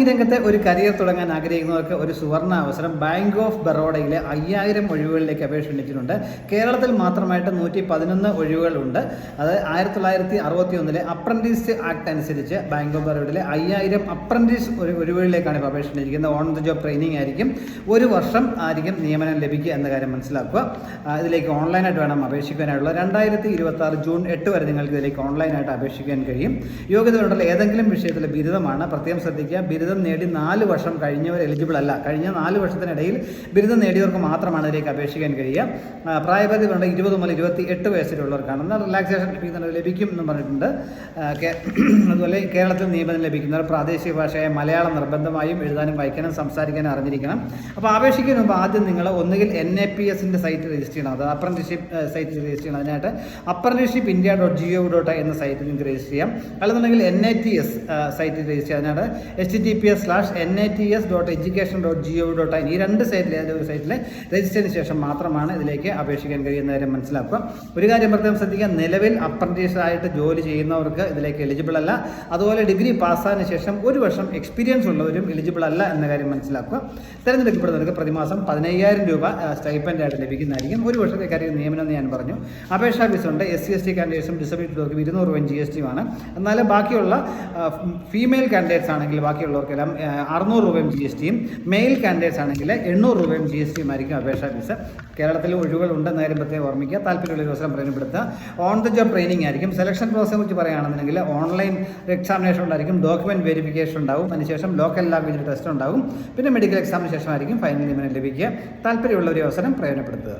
രംഗത്തെ ഒരു കരിയർ തുടങ്ങാൻ ആഗ്രഹിക്കുന്നവർക്ക് ഒരു സുവർണ അവസരം. ബാങ്ക് ഓഫ് ബറോഡയിലെ 5000 ഒഴിവുകളിലേക്ക് അപേക്ഷ ക്ഷണിച്ചിട്ടുണ്ട്. കേരളത്തിൽ മാത്രമായിട്ട് 111 ഒഴിവുകളുണ്ട്. അത് 1961 അപ്രന്റീസ് ആക്ട് അനുസരിച്ച് ബാങ്ക് ഓഫ് ബറോഡയിലെ 5000 അപ്രന്റീസ് ഒഴിവുകളിലേക്കാണ് ഇപ്പോൾ അപേക്ഷ ക്ഷണിച്ചിരിക്കുന്നത്. ഓൺ ദ ജോബ് ട്രെയിനിങ് ആയിരിക്കും. ഒരു വർഷം ആയിരിക്കും നിയമനം ലഭിക്കുക എന്ന കാര്യം മനസ്സിലാക്കുക. ഇതിലേക്ക് ഓൺലൈനായിട്ട് വേണം അപേക്ഷിക്കാനായിട്ടുള്ള 2026 ജൂൺ 8 വരെ നിങ്ങൾക്ക് ഇതിലേക്ക് ഓൺലൈനായിട്ട് അപേക്ഷിക്കാൻ കഴിയും. യോഗ്യതകളുള്ള ഏതെങ്കിലും വിഷയത്തിലെ ബിരുദമാണ്. പ്രത്യേകം ശ്രദ്ധിക്കുക, ബിരുദം നേടി 4 വർഷം കഴിഞ്ഞവർ എലിജിബിൾ അല്ല. കഴിഞ്ഞ 4 വർഷത്തിനിടയിൽ ബിരുദം നേടിയവർക്ക് മാത്രമാണ് ഇതിലേക്ക് അപേക്ഷിക്കാൻ കഴിയുക. പ്രായപരിധി വേണ്ട 20 മുതൽ 28 വയസ്സിലുള്ളവർക്കാണ്. എന്നാൽ റിലാക്സേഷൻ ലഭിക്കും എന്ന് പറഞ്ഞിട്ടുണ്ട്. അതുപോലെ കേരളത്തിൽ നിയമനം ലഭിക്കുന്നവർ പ്രാദേശിക ഭാഷയായ മലയാളം നിർബന്ധമായും എഴുതാനും വായിക്കാനും സംസാരിക്കാനും അറിഞ്ഞിരിക്കണം. അപ്പോൾ അപേക്ഷിക്കുന്നതിന് മുമ്പ് ആദ്യം നിങ്ങൾ ഒന്നുകിൽ NAPSൻ്റെ സൈറ്റ് രജിസ്റ്റർ ചെയ്യണം. അത് അപ്രന്റീസ്ഷിപ്പ് സൈറ്റ് രജിസ്റ്റർ ചെയ്യണം. അതിനായിട്ട് apprenticeshipindia.gov എന്ന സൈറ്റിൽ നിങ്ങൾക്ക് രജിസ്റ്റർ ചെയ്യാം. അല്ലെന്നുണ്ടെങ്കിൽ NATS സൈറ്റിൽ രജിസ്റ്റർ ചെയ്യാം. അതിനായിട്ട് https:/nats.education.gov.in ഈ 2 സൈറ്റിൽ ഏതൊരു സൈറ്റിൽ രജിസ്റ്റർ ചെയ്തതിന് ശേഷം മാത്രമാണ് ഇതിലേക്ക് അപേക്ഷിക്കാൻ കഴിയുന്ന കാര്യം മനസ്സിലാക്കുക. ഒരു കാര്യം പ്രത്യേകം ശ്രദ്ധിക്കുക, നിലവിൽ അപ്രന്റീസായിട്ട് ജോലി ചെയ്യുന്നവർക്ക് ഇതിലേക്ക് എലിജിബിൾ അല്ല. അതുപോലെ ഡിഗ്രി പാസ്സായതിനു ശേഷം 1 വർഷം എക്സ്പീരിയൻസ് ഉള്ളവരും എലിജിബിൾ അല്ല എന്ന കാര്യം മനസ്സിലാക്കുക. തിരഞ്ഞെടുക്കപ്പെടുന്നവർക്ക് പ്രതിമാസം 15000 രൂപ സ്റ്റൈപ്പൻഡായിട്ട് ലഭിക്കുന്നതായിരിക്കും. 1 വർഷത്തെ കാര്യം നിയമനം എന്ന് ഞാൻ പറഞ്ഞു. അപേക്ഷാ ഫീസുണ്ട്. SC/ST കാൻഡിഡേറ്റ്സും ഡിസബിലിറ്റിയുള്ളവർക്ക് 200 രൂപ GST-മാണ്. എന്നാൽ ബാക്കിയുള്ള ഫീമെയിൽ കാൻഡിഡേറ്റ്സ് ആണെങ്കിൽ ബാക്കിയുള്ളവർക്കെല്ലാം 600 രൂപയും GST-യും, മെയിൽ കാൻഡിഡേറ്റ്സ് ആണെങ്കിൽ 800 രൂപയും GST-യും ആയിരിക്കും അപേക്ഷാ ഫീസ്. കേരളത്തിൽ ഒഴിവുകൾ ഉണ്ടെന്ന കാര്യം പ്രത്യേകം ഓർമ്മിക്കുക. താല്പര്യമുള്ള ഒരു അവസരം പ്രയോജനപ്പെടുത്തുക. ഓൺ ദ ജോബ് ട്രെയിനിങ് ആയിരിക്കും. സെലക്ഷൻ പ്രോസസിനെ കുറിച്ച് പറയുകയാണെന്നുണ്ടെങ്കിൽ ഓൺലൈൻ എക്സാമിനേഷൻ ഉണ്ടായിരിക്കും, ഡോക്യുമെന്റ് വെരിഫിക്കേഷൻ ഉണ്ടാവും, അതിനുശേഷം ലോക്കൽ ലാംഗ്വേജ് ടെസ്റ്റ് ഉണ്ടാവും, പിന്നെ മെഡിക്കൽ എക്സാമിന് ശേഷമായിരിക്കും ഫൈനൽ നിയമനം ലഭിക്കുക. താല്പര്യമുള്ള ഒരു അവസരം പ്രയോജനപ്പെടുത്തുക.